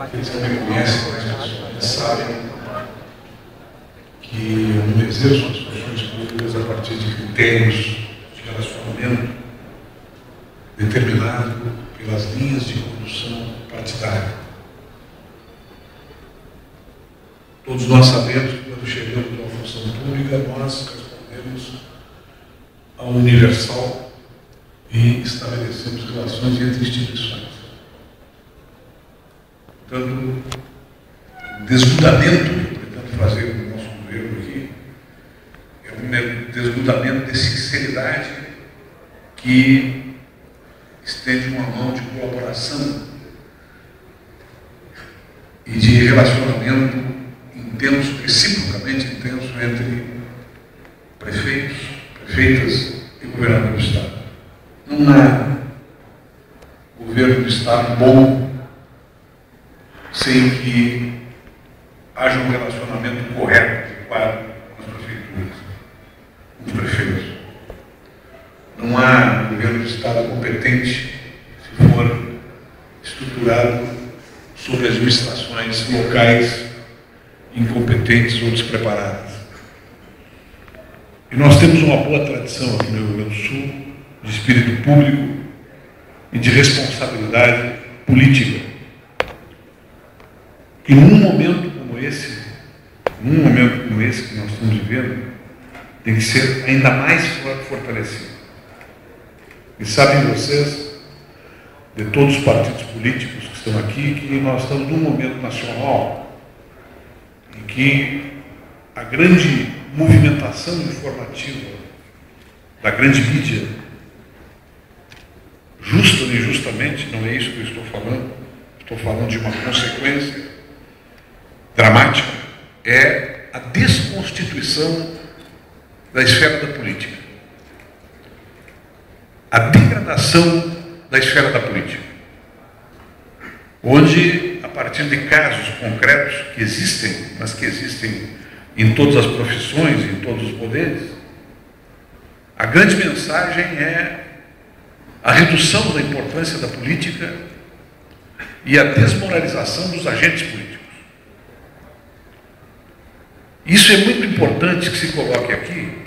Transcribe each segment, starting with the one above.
Aqueles que me conhecem mais pessoalmente sabem que eu não exerço as funções públicas a partir de critérios de relacionamento determinado pelas linhas de condução partidária. Todos nós sabemos que quando chegamos numa função pública, nós respondemos ao universal e estabelecemos relações entre instituições. Portanto, o desnudamento que eu pretendo fazer no nosso governo aqui é um desnudamento de sinceridade que estende uma mão de colaboração e de relacionamento intenso, reciprocamente intenso, entre prefeitos, prefeitas e governador do Estado. Não há governo do Estado bom sem que haja um relacionamento correto, adequado com as prefeituras, com os prefeitos. Não há governo do Estado competente se for estruturado sobre administrações locais incompetentes ou despreparadas. E nós temos uma boa tradição aqui no Rio Grande do Sul de espírito público e de responsabilidade política. E num momento como esse que nós estamos vivendo, tem que ser ainda mais fortalecido. E sabem vocês, de todos os partidos políticos que estão aqui, que nós estamos num momento nacional em que a grande movimentação informativa da grande mídia, justa ou injustamente, não é isso que eu estou falando de uma consequência dramática, é a desconstituição da esfera da política, a degradação da esfera da política, onde, a partir de casos concretos que existem, mas que existem em todas as profissões, em todos os poderes, a grande mensagem é a redução da importância da política e a desmoralização dos agentes políticos. Isso é muito importante que se coloque aqui,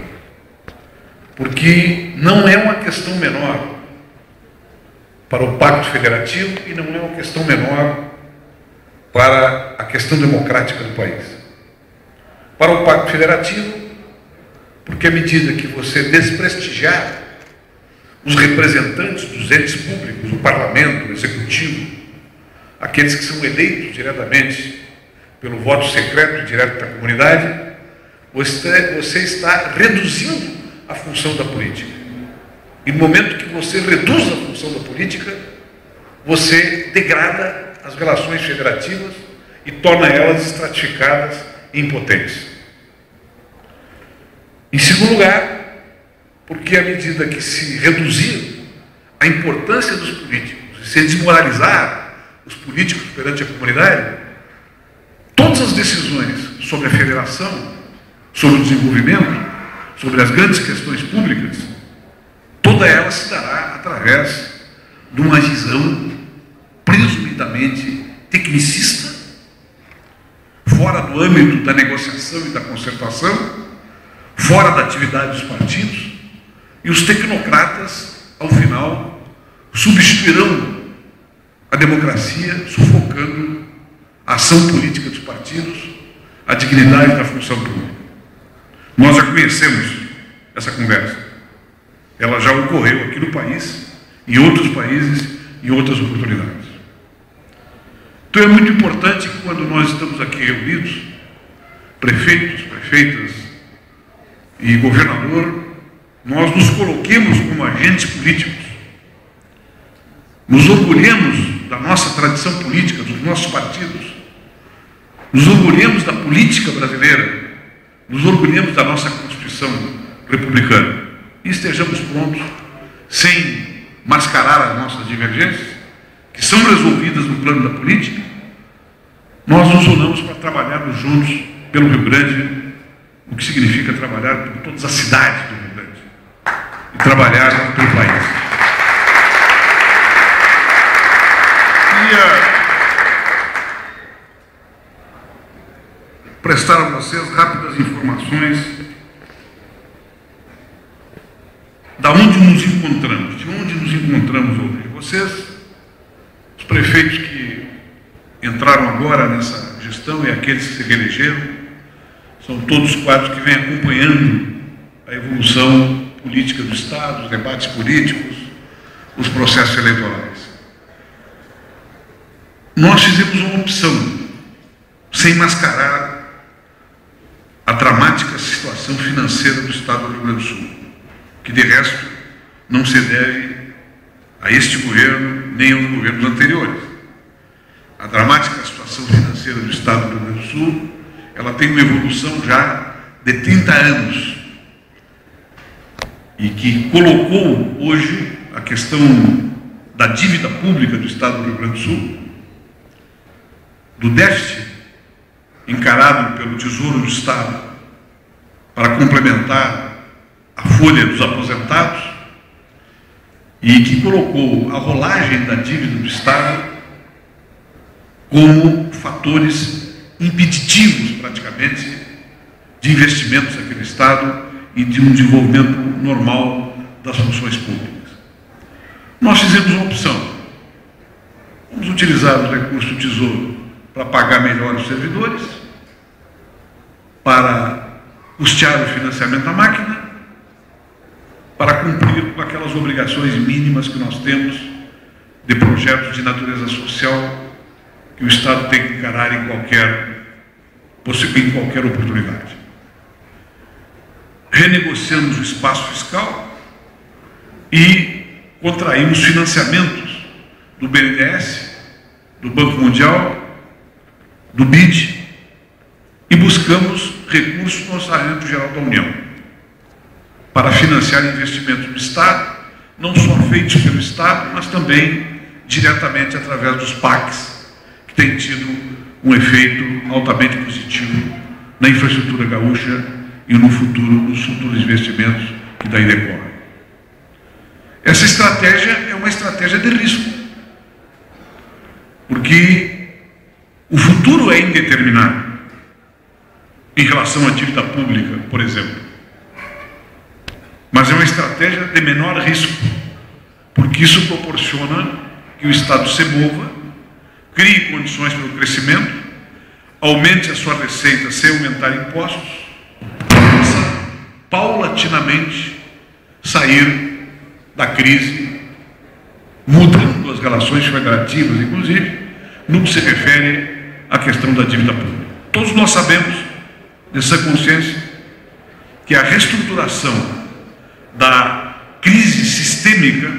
porque não é uma questão menor para o Pacto Federativo e não é uma questão menor para a questão democrática do país. Para o Pacto Federativo, porque à medida que você desprestigiar os representantes dos entes públicos, o parlamento, o executivo, aqueles que são eleitos diretamente pelo voto secreto direto da comunidade, você está reduzindo a função da política. E no momento que você reduz a função da política, você degrada as relações federativas e torna elas estratificadas e impotentes. Em segundo lugar, porque à medida que se reduzir a importância dos políticos e se desmoralizar os políticos perante a comunidade, todas as decisões sobre a federação, sobre o desenvolvimento, sobre as grandes questões públicas, toda ela se dará através de uma visão presumidamente tecnicista, fora do âmbito da negociação e da concertação, fora da atividade dos partidos, e os tecnocratas, ao final, substituirão a democracia, sufocando a ação política dos partidos, a dignidade da função pública. Nós já conhecemos essa conversa. Ela já ocorreu aqui no país, em outros países, em outras oportunidades. Então é muito importante que quando nós estamos aqui reunidos, prefeitos, prefeitas e governador, nós nos coloquemos como agentes políticos. Nos orgulhemos da nossa tradição política, dos nossos partidos. Nos orgulhemos da política brasileira. Nos orgulhemos da nossa Constituição republicana. E estejamos prontos, sem mascarar as nossas divergências, que são resolvidas no plano da política, nós nos unamos para trabalharmos juntos pelo Rio Grande, o que significa trabalhar por todas as cidades do Rio Grande e trabalhar pelo país. prestar a vocês rápidas informações da onde nos encontramos, de onde nos encontramos hoje. Vocês, os prefeitos que entraram agora nessa gestão e aqueles que se reelegeram, são todos quadros que vêm acompanhando a evolução política do Estado, os debates políticos, os processos eleitorais. Nós fizemos uma opção, sem mascarar a dramática situação financeira do Estado do Rio Grande do Sul, que de resto não se deve a este governo nem aos governos anteriores. A dramática situação financeira do Estado do Rio Grande do Sul, ela tem uma evolução já de 30 anos e que colocou hoje a questão da dívida pública do Estado do Rio Grande do Sul, do déficit encarado pelo Tesouro do Estado para complementar a folha dos aposentados e que colocou a rolagem da dívida do Estado como fatores impeditivos, praticamente, de investimentos aqui no Estado e de um desenvolvimento normal das funções públicas. Nós fizemos uma opção. Vamos utilizar os recursos do Tesouro para pagar melhor os servidores, para custear o financiamento da máquina, para cumprir com aquelas obrigações mínimas que nós temos de projetos de natureza social que o Estado tem que encarar em qualquer oportunidade. Renegociamos o espaço fiscal e contraímos financiamentos do BNDES, do Banco Mundial, do BID, e buscamos recursos no Orçamento Geral da União para financiar investimentos do Estado, não só feitos pelo Estado, mas também diretamente através dos PACs, que têm tido um efeito altamente positivo na infraestrutura gaúcha e nos futuros investimentos que daí decorrem. Essa estratégia é uma estratégia de risco, porque o futuro é indeterminado em relação à dívida pública, por exemplo. Mas é uma estratégia de menor risco, porque isso proporciona que o Estado se mova, crie condições para o crescimento, aumente a sua receita sem aumentar impostos, possa paulatinamente sair da crise, mudando as relações federativas, inclusive, no que se refere à questão da dívida pública. Todos nós sabemos dessa consciência que a reestruturação da crise sistêmica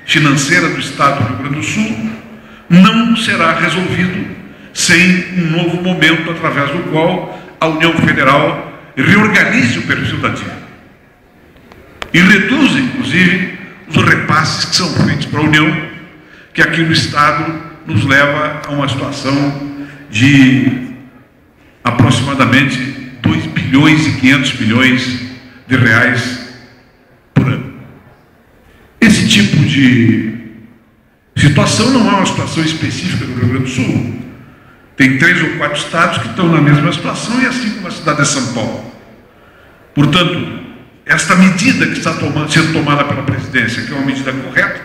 financeira do Estado do Rio Grande do Sul não será resolvido sem um novo momento através do qual a União Federal reorganize o perfil da dívida e reduza, inclusive, os repasses que são feitos para a União, que aqui no Estado nos leva a uma situação de aproximadamente 2 bilhões e 500 milhões de reais por ano. Esse tipo de situação não é uma situação específica do Rio Grande do Sul. Tem 3 ou 4 estados que estão na mesma situação, e assim como a cidade de São Paulo. Portanto, esta medida que está sendo tomada pela presidência, que é uma medida correta,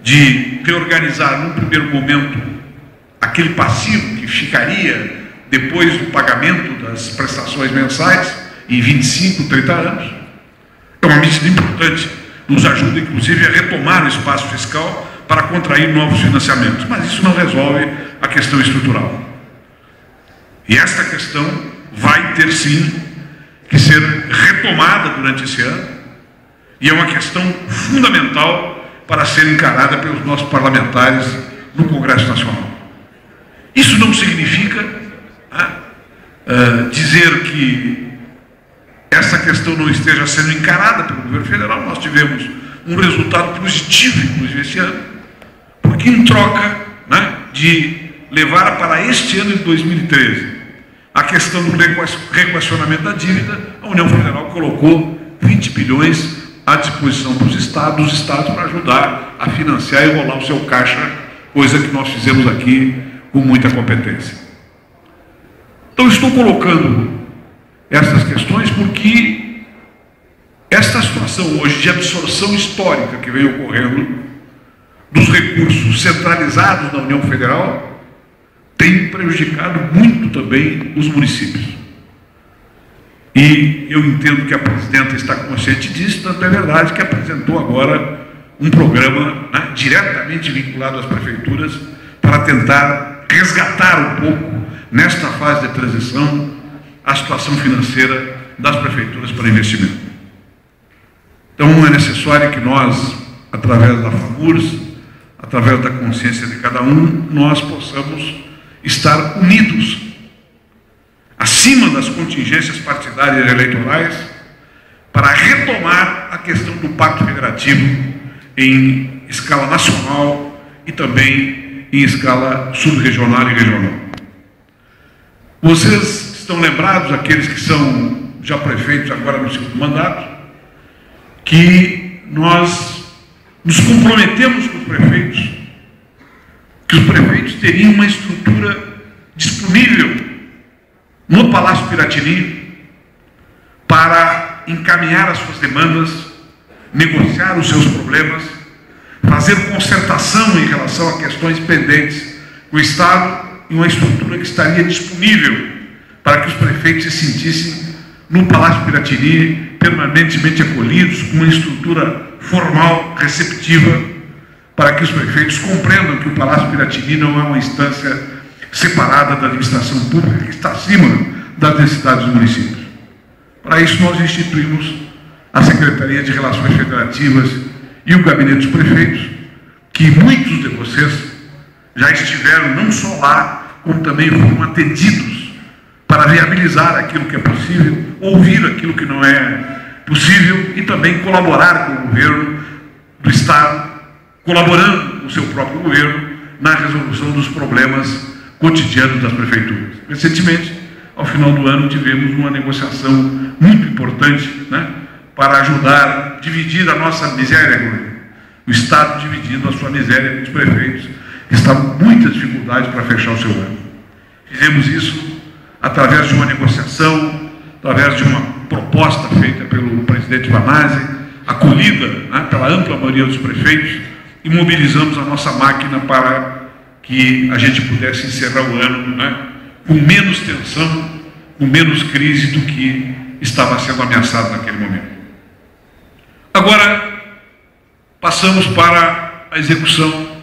de reorganizar num primeiro momento aquele passivo que ficaria depois do pagamento das prestações mensais em 25, 30 anos, é uma medida importante, nos ajuda inclusive a retomar o espaço fiscal para contrair novos financiamentos, mas isso não resolve a questão estrutural. E esta questão vai ter sim que ser retomada durante esse ano, e é uma questão fundamental para ser encarada pelos nossos parlamentares no Congresso Nacional. Isso não significa dizer que essa questão não esteja sendo encarada pelo governo federal. Nós tivemos um resultado positivo, inclusive, esse ano, porque em troca de levar para este ano de 2013 a questão do reequacionamento da dívida, a União Federal colocou 20 bilhões à disposição dos estados para ajudar a financiar e rolar o seu caixa, coisa que nós fizemos aqui com muita competência. Então, estou colocando essas questões porque esta situação hoje de absorção histórica que vem ocorrendo dos recursos centralizados na União Federal tem prejudicado muito também os municípios. E eu entendo que a presidenta está consciente disso, tanto é verdade que apresentou agora um programa, né, diretamente vinculado às prefeituras para tentar resgatar um pouco, nesta fase de transição, a situação financeira das prefeituras para investimento. Então é necessário que nós, através da FAMURS, através da consciência de cada um, nós possamos estar unidos, acima das contingências partidárias e eleitorais, para retomar a questão do Pacto Federativo em escala nacional e também em escala subregional e regional. Vocês estão lembrados, aqueles que são já prefeitos agora no segundo mandato, que nós nos comprometemos com os prefeitos, que os prefeitos teriam uma estrutura disponível no Palácio Piratini para encaminhar as suas demandas, negociar os seus problemas, fazer concertação em relação a questões pendentes com o Estado, e uma estrutura que estaria disponível para que os prefeitos se sentissem no Palácio Piratini permanentemente acolhidos, com uma estrutura formal, receptiva, para que os prefeitos compreendam que o Palácio Piratini não é uma instância separada da administração pública, que está acima das necessidades dos municípios. Para isso, nós instituímos a Secretaria de Relações Federativas e o Gabinete dos Prefeitos, que muitos de vocês já estiveram não só lá, como também foram atendidos para viabilizar aquilo que é possível, ouvir aquilo que não é possível e também colaborar com o governo do Estado, colaborando com o seu próprio governo na resolução dos problemas cotidianos das prefeituras. Recentemente, ao final do ano, tivemos uma negociação muito importante, né, para ajudar a dividir a nossa miséria, o Estado dividindo a sua miséria com os prefeitos, que estão com muitas dificuldades para fechar o seu ano. Fizemos isso através de uma negociação, através de uma proposta feita pelo presidente Vanazzi, acolhida, né, pela ampla maioria dos prefeitos, e mobilizamos a nossa máquina para que a gente pudesse encerrar o ano, né, com menos tensão, com menos crise do que estava sendo ameaçado naquele momento. Agora, passamos para a execução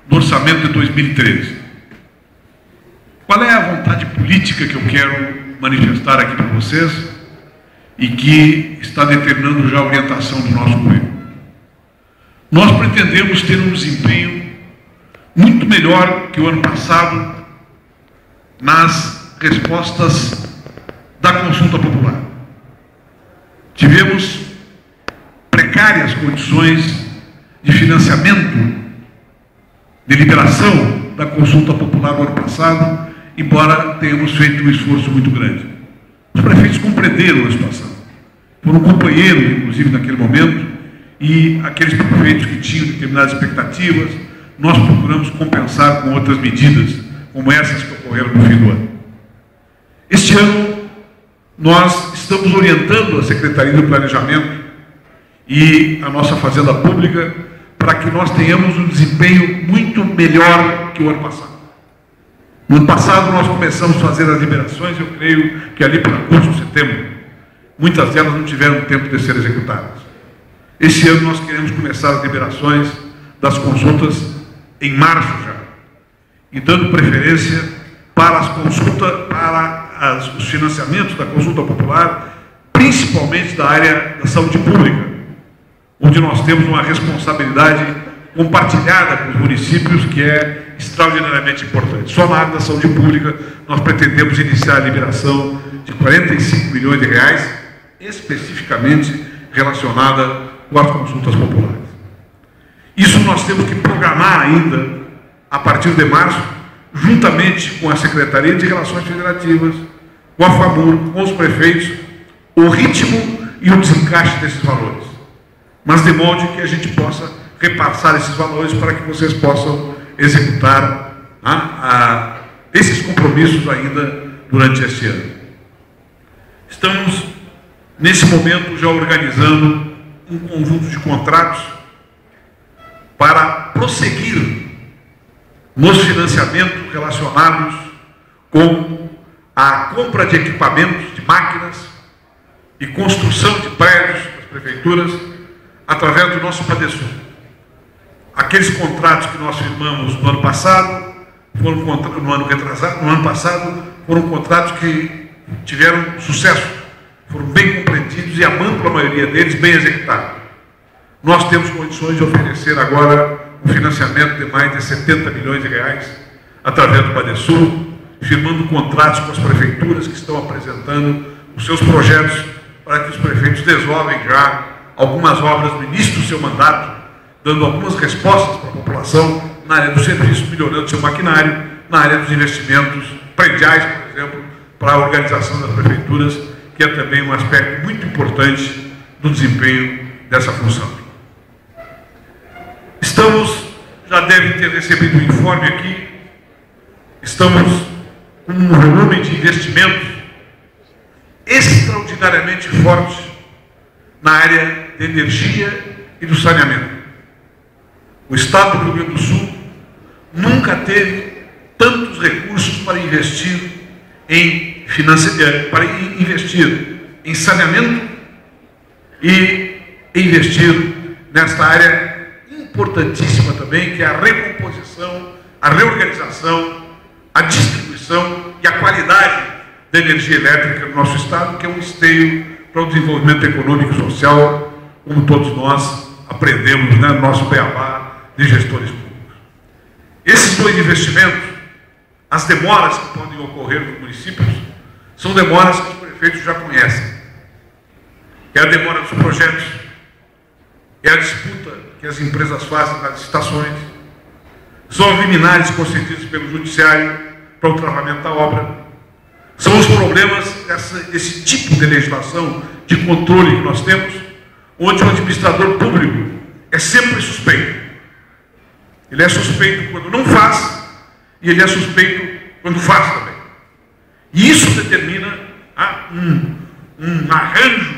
do orçamento de 2013. Qual é a vontade política que eu quero manifestar aqui para vocês e que está determinando já a orientação do nosso governo? Nós pretendemos ter um desempenho muito melhor que o ano passado nas respostas da consulta popular. Tivemos precárias condições de financiamento, de liberação da consulta popular no ano passado, embora tenhamos feito um esforço muito grande. Os prefeitos compreenderam a situação, foram companheiros, inclusive, naquele momento, e aqueles prefeitos que tinham determinadas expectativas, nós procuramos compensar com outras medidas, como essas que ocorreram no fim do ano. Este ano, nós estamos orientando a Secretaria do Planejamento e a nossa Fazenda Pública para que nós tenhamos um desempenho muito melhor que o ano passado. No ano passado, nós começamos a fazer as liberações, eu creio que ali para agosto, setembro, muitas delas não tiveram tempo de ser executadas. Esse ano, nós queremos começar as liberações das consultas em março já, e dando preferência para as consultas, para os financiamentos da consulta popular, principalmente da área da saúde pública, onde nós temos uma responsabilidade compartilhada com os municípios que é extraordinariamente importante. Só na área da saúde pública nós pretendemos iniciar a liberação de 45 milhões de reais, especificamente relacionada com as consultas populares. Isso nós temos que programar ainda, a partir de março, juntamente com a Secretaria de Relações Federativas, com a FAMUR, com os prefeitos, o ritmo e o desencaixe desses valores. Mas de modo que a gente possa repassar esses valores para que vocês possam executar esses compromissos ainda durante este ano. Estamos, nesse momento, já organizando um conjunto de contratos para prosseguir nos financiamentos relacionados com a compra de equipamentos, de máquinas e construção de prédios das prefeituras através do nosso PADESUR. Aqueles contratos que nós firmamos no ano passado, no ano passado, foram contratos que tiveram sucesso, foram bem compreendidos e a ampla maioria deles bem executados. Nós temos condições de oferecer agora um financiamento de mais de 70 milhões de reais através do PADESUR, firmando contratos com as prefeituras que estão apresentando os seus projetos para que os prefeitos desenvolvem já algumas obras no início do seu mandato, dando algumas respostas para a população na área do serviço, melhorando seu maquinário, na área dos investimentos prediais, por exemplo, para a organização das prefeituras, que é também um aspecto muito importante do desempenho dessa função. Já devem ter recebido o informe aqui, estamos com um volume de investimentos extraordinariamente forte na área de energia e do saneamento. O Estado do Rio Grande do Sul nunca teve tantos recursos para investir em saneamento e investir nesta área importantíssima também, que é a recomposição, a reorganização, a distribuição e a qualidade da energia elétrica no nosso Estado, que é um esteio para o desenvolvimento econômico e social, como todos nós aprendemos, né, no nosso beabá de gestores públicos. Esses dois investimentos, as demoras que podem ocorrer nos municípios, são demoras que os prefeitos já conhecem. É a demora dos projetos, é a disputa que as empresas fazem nas licitações, são os liminares concedidos pelo Judiciário para o travamento da obra, são os problemas desse tipo de legislação, de controle que nós temos, onde o administrador público é sempre suspeito. Ele é suspeito quando não faz, e ele é suspeito quando faz também. E isso determina um arranjo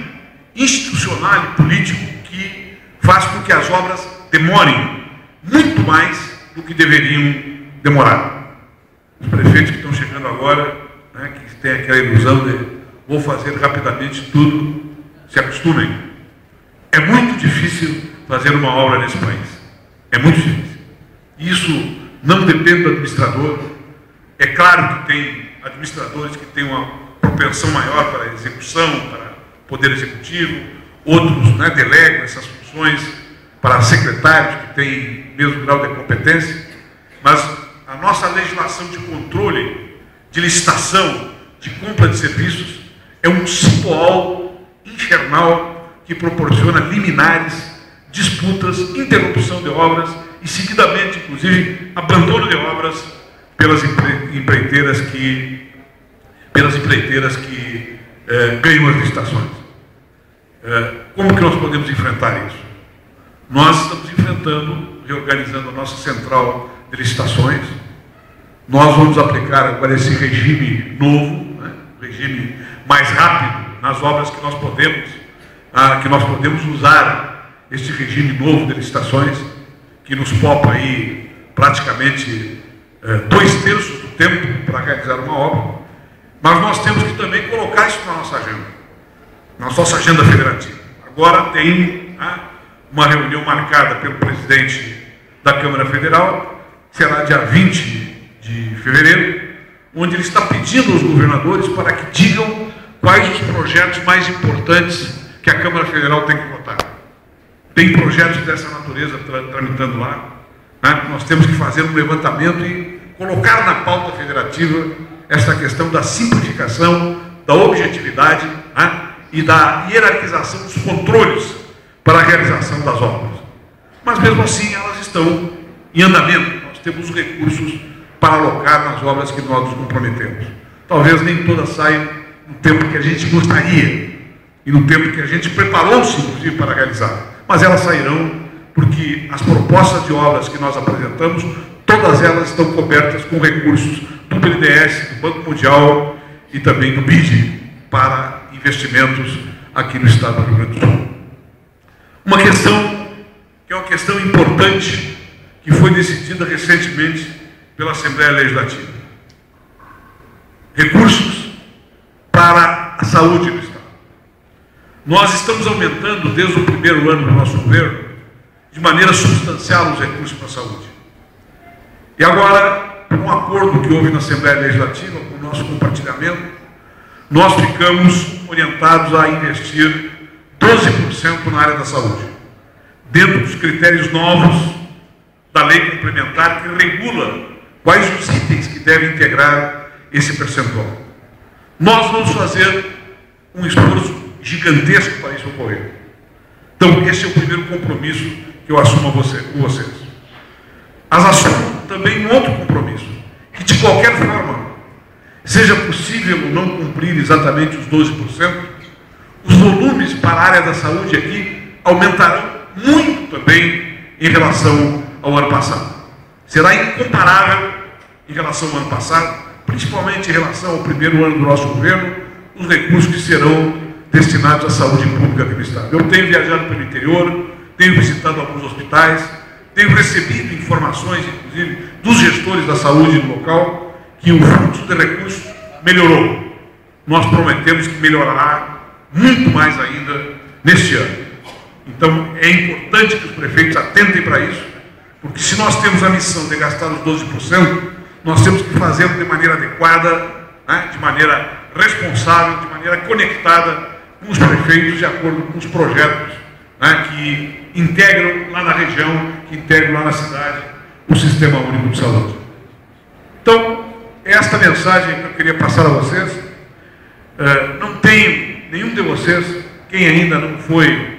institucional e político que faz com que as obras demorem muito mais do que deveriam demorar. Os prefeitos que estão chegando agora, né, que têm aquela ilusão de vou fazer rapidamente tudo, se acostumem. É muito difícil fazer uma obra nesse país. É muito difícil. Isso não depende do administrador. É claro que tem administradores que têm uma propensão maior para a execução, para o poder executivo, outros, né, delegam essas funções para secretários que têm mesmo grau de competência, mas a nossa legislação de controle, de licitação, de compra de serviços, é um cipoal infernal que proporciona liminares, disputas, interrupção de obras e, seguidamente, inclusive, abandono de obras pelas empreiteiras que ganham as licitações. Como que nós podemos enfrentar isso? Nós estamos enfrentando, reorganizando a nossa central de licitações. Nós vamos aplicar agora esse regime novo, né? Regime mais rápido nas obras que nós podemos usar este regime novo de licitações, que nos poupa aí praticamente 2/3 do tempo para realizar uma obra. Mas nós temos que também colocar isso na nossa agenda, na nossa agenda federativa. Agora tem uma reunião marcada pelo presidente da Câmara Federal, que será dia 20 de fevereiro, onde ele está pedindo aos governadores para que digam quais os projetos mais importantes que a Câmara Federal tem que votar. Tem projetos dessa natureza tramitando lá, né? Nós temos que fazer um levantamento e colocar na pauta federativa essa questão da simplificação, da objetividade, né? E da hierarquização dos controles para a realização das obras. Mas mesmo assim elas estão em andamento. Nós temos recursos para alocar nas obras que nós nos comprometemos. Talvez nem todas saiam no tempo que a gente gostaria e no tempo que a gente preparou-se, inclusive, para realizar. Mas elas sairão porque as propostas de obras que nós apresentamos, todas elas estão cobertas com recursos do BNDES, do Banco Mundial e também do BID para investimentos aqui no estado do Rio Grande do Sul. Uma questão que é uma questão importante, que foi decidida recentemente pela Assembleia Legislativa. Recursos para a saúde do estado. Nós estamos aumentando desde o primeiro ano do nosso governo de maneira substancial os recursos para a saúde. E agora, por um acordo que houve na Assembleia Legislativa, com o nosso compartilhamento, nós ficamos orientados a investir 12% na área da saúde, dentro dos critérios novos da lei complementar que regula quais os itens que devem integrar esse percentual. Nós vamos fazer um esforço gigantesco para isso ocorrer. Então, esse é o primeiro compromisso que eu assumo com vocês. Mas assumo também um outro compromisso, que de qualquer forma, seja possível não cumprir exatamente os 12%, os volumes para a área da saúde aqui aumentarão muito também em relação ao ano passado. Será incomparável em relação ao ano passado, principalmente em relação ao primeiro ano do nosso governo, os recursos que serão destinados à saúde pública aqui no estado. Eu tenho viajado pelo interior, tenho visitado alguns hospitais, tenho recebido informações, inclusive, dos gestores da saúde no local, que o fluxo de recursos melhorou. Nós prometemos que melhorará muito mais ainda neste ano. Então, é importante que os prefeitos atentem para isso, porque se nós temos a missão de gastar os 12%, nós temos que fazê-lo de maneira adequada, né, de maneira responsável, de maneira conectada com os prefeitos, de acordo com os projetos, né, que integram lá na região, que integram lá na cidade, o Sistema Único de Saúde. Então, esta mensagem que eu queria passar a vocês, não tem nenhum de vocês, quem ainda não foi,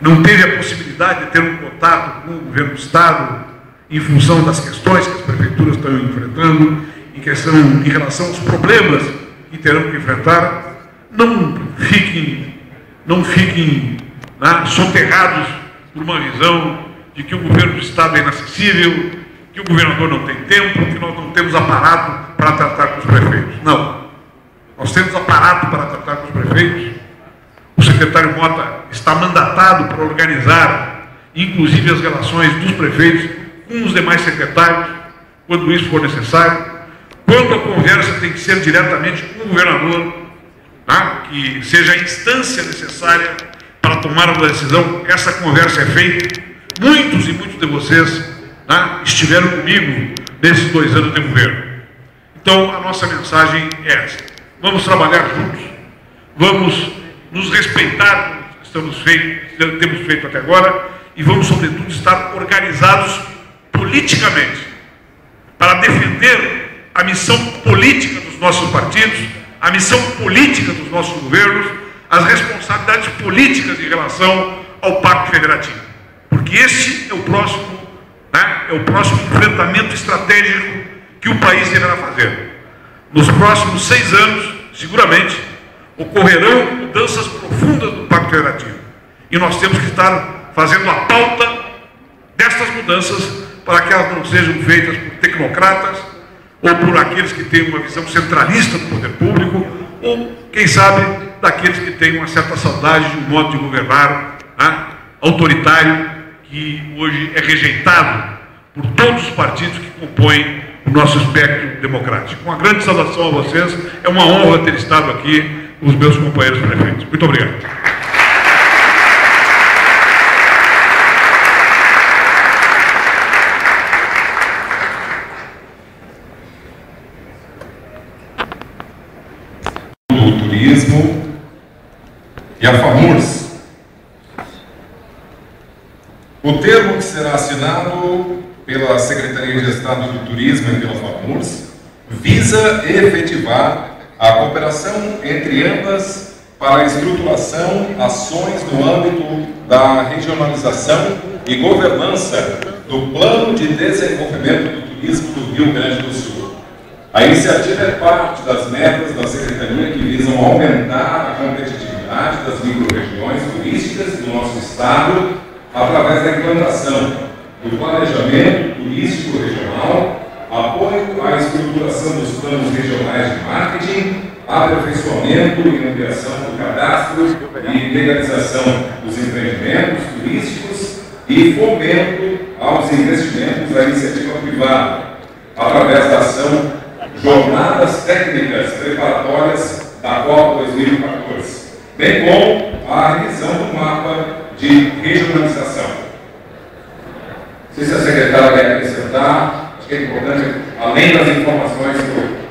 não teve a possibilidade de ter um contato com o governo do estado, em função das questões que as prefeituras estão enfrentando, em relação aos problemas que terão que enfrentar, não fiquem soterrados por uma visão de que o governo do estado é inacessível, que o governador não tem tempo, que nós não temos aparato para tratar com os prefeitos. Não. Nós temos aparato para tratar com os prefeitos. O secretário Mota está mandatado para organizar, inclusive, as relações dos prefeitos com os demais secretários, quando isso for necessário. Quando a conversa tem que ser diretamente com o governador, tá? Que seja a instância necessária para tomar uma decisão, essa conversa é feita. Muitos e muitos de vocês, tá, estiveram comigo nesses 2 anos de governo. Então, a nossa mensagem é essa. Vamos trabalhar juntos, vamos nos respeitar, temos feito até agora, e vamos, sobretudo, estar organizados politicamente para defender a missão política dos nossos partidos, a missão política dos nossos governos, as responsabilidades políticas em relação ao Pacto Federativo. Porque esse é o próximo, né, enfrentamento estratégico que o país deverá fazer. Nos próximos 6 anos, seguramente, ocorrerão mudanças profundas no Pacto Federativo. E nós temos que estar fazendo a pauta destas mudanças para que elas não sejam feitas por tecnocratas ou por aqueles que têm uma visão centralista do poder público ou, quem sabe, daqueles que têm uma certa saudade de um modo de governar, né, autoritário, que hoje é rejeitado por todos os partidos que compõem o nosso espectro democrático. Uma grande saudação a vocês, é uma honra ter estado aqui com os meus companheiros prefeitos. Muito obrigado. Do turismo e a FAMURS. O termo que será assinado pela Secretaria de Estado do Turismo e pela FAMURS visa efetivar a cooperação entre ambas para a estruturação, ações no âmbito da regionalização e governança do Plano de Desenvolvimento do Turismo do Rio Grande do Sul. A iniciativa é parte das metas da Secretaria que visam aumentar a competitividade das micro-regiões turísticas do nosso Estado através da implantação do planejamento turístico regional, apoio à estruturação dos planos regionais de marketing, aperfeiçoamento e ampliação do cadastro e legalização dos empreendimentos turísticos e fomento aos investimentos da iniciativa privada, através da ação Jornadas Técnicas Preparatórias da Copa 2014, bem como a revisão do mapa de regionalização. Não sei se a secretária quer acrescentar, acho que é importante, além das informações que eu